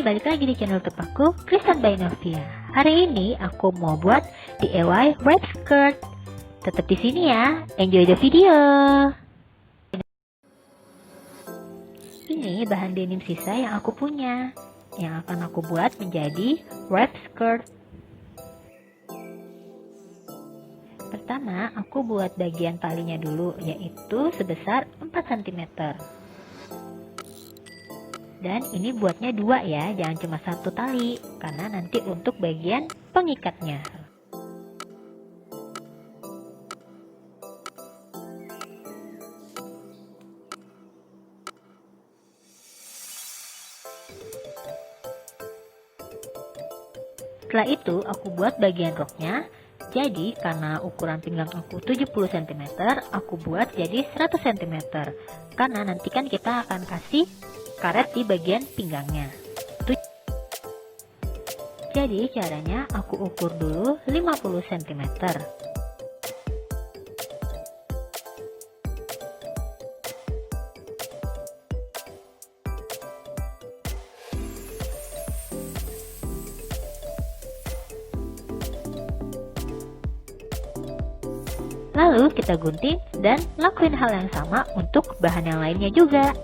Hai, balik lagi di channel YouTube aku, Kristan by Novia. Hari ini aku mau buat DIY wrap skirt. Tetap di sini ya, enjoy the video. Ini bahan denim sisa yang aku punya, yang akan aku buat menjadi wrap skirt. Pertama, aku buat bagian talinya dulu, yaitu sebesar 4 cm. Dan ini buatnya 2 ya, jangan cuma 1 tali, karena nanti untuk bagian pengikatnya. Setelah itu aku buat bagian roknya. Jadi karena ukuran pinggang aku 70 cm, aku buat jadi 100 cm. Karena nanti kan kita akan kasih karet di bagian pinggangnya. Jadi caranya aku ukur dulu 50 cm. Lalu kita gunting dan lakuin hal yang sama untuk bahan yang lainnya juga.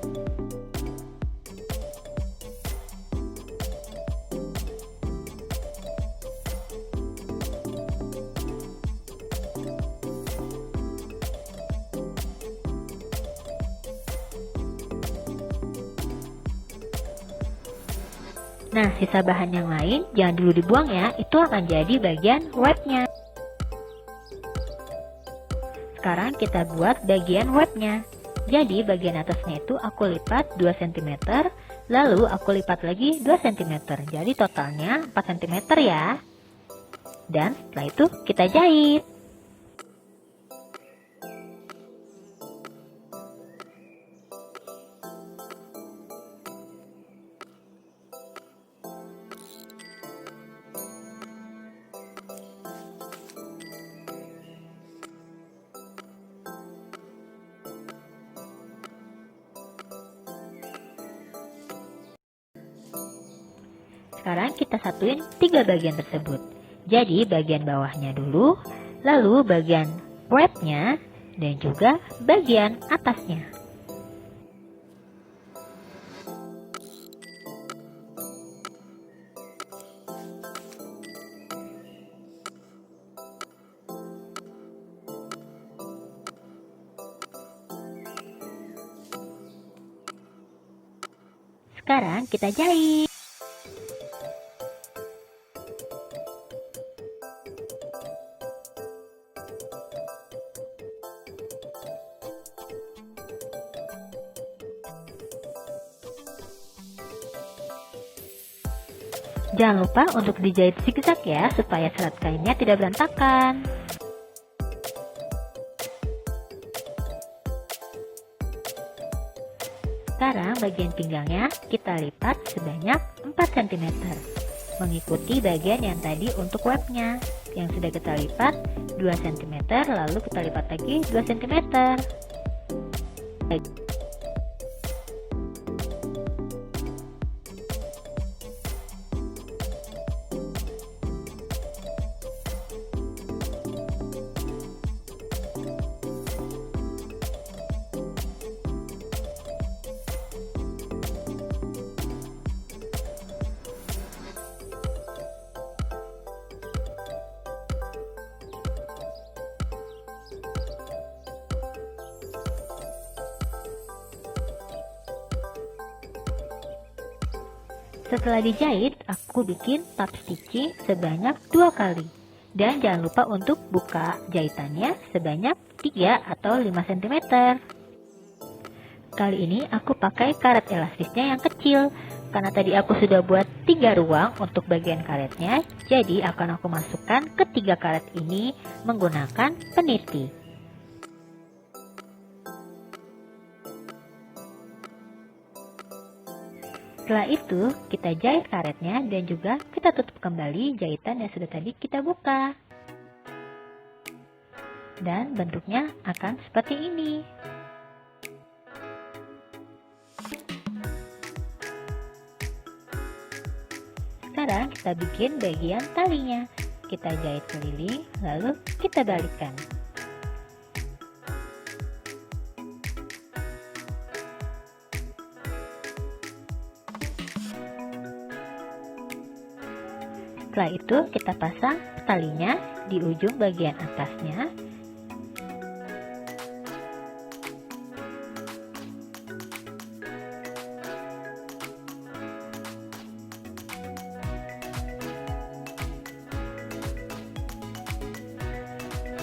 Nah, sisa bahan yang lain jangan dulu dibuang ya, itu akan jadi bagian wrapnya. Sekarang kita buat bagian wrapnya. Jadi bagian atasnya itu aku lipat 2 cm, lalu aku lipat lagi 2 cm. Jadi totalnya 4 cm ya. Dan setelah itu kita jahit. Sekarang kita satuin 3 bagian tersebut. Jadi bagian bawahnya dulu, lalu bagian wrapnya, dan juga bagian atasnya. Sekarang kita jahit. Jangan lupa untuk dijahit zigzag ya, supaya serat kainnya tidak berantakan. Sekarang bagian pinggangnya kita lipat sebanyak 4 cm, mengikuti bagian yang tadi untuk wrapnya, yang sudah kita lipat 2 cm, lalu kita lipat lagi 2 cm. Setelah dijahit, aku bikin tab stitching sebanyak 2 kali. Dan jangan lupa untuk buka jahitannya sebanyak 3 atau 5 cm. Kali ini aku pakai karet elastisnya yang kecil, karena tadi aku sudah buat 3 ruang untuk bagian karetnya. Jadi akan aku masukkan ke 3 karet ini menggunakan peniti. Setelah itu, kita jahit karetnya dan juga kita tutup kembali jahitan yang sudah tadi kita buka. Dan bentuknya akan seperti ini. Sekarang kita bikin bagian talinya. Kita jahit keliling, lalu kita balikkan. Setelah itu kita pasang talinya di ujung bagian atasnya.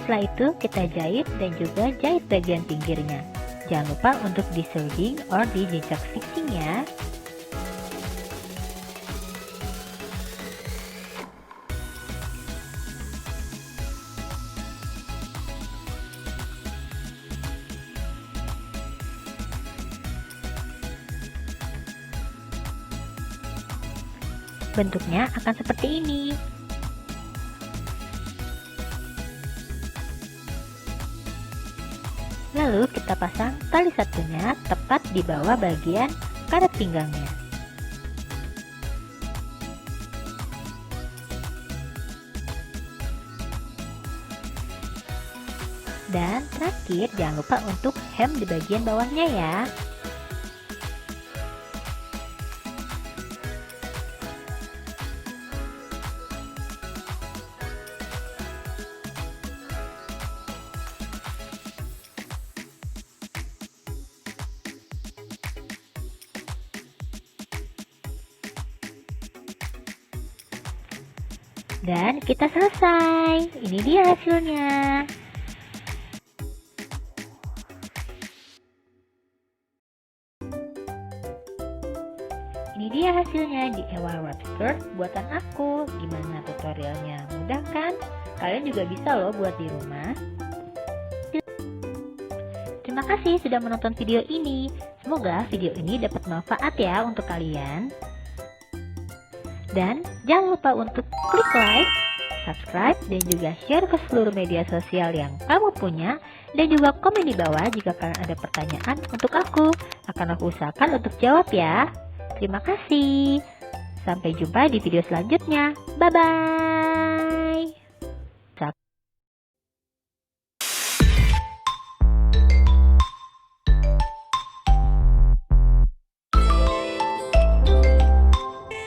Setelah itu kita jahit dan juga jahit bagian pinggirnya. Jangan lupa untuk di serging or di zigzag stitching ya. Bentuknya akan seperti ini. Lalu kita pasang tali satunya tepat di bawah bagian karet pinggangnya. Dan terakhir jangan lupa untuk hem di bagian bawahnya ya. Dan kita selesai. Ini dia hasilnya. Ini dia hasilnya di DIY wrap skirt buatan aku. Gimana tutorialnya? Mudah kan? Kalian juga bisa loh buat di rumah. Terima kasih sudah menonton video ini. Semoga video ini dapat manfaat ya untuk kalian. Dan jangan lupa untuk klik like, subscribe, dan juga share ke seluruh media sosial yang kamu punya. Dan juga komen di bawah jika kalian ada pertanyaan untuk aku. Akan aku usahakan untuk jawab ya. Terima kasih. Sampai jumpa di video selanjutnya. Bye-bye.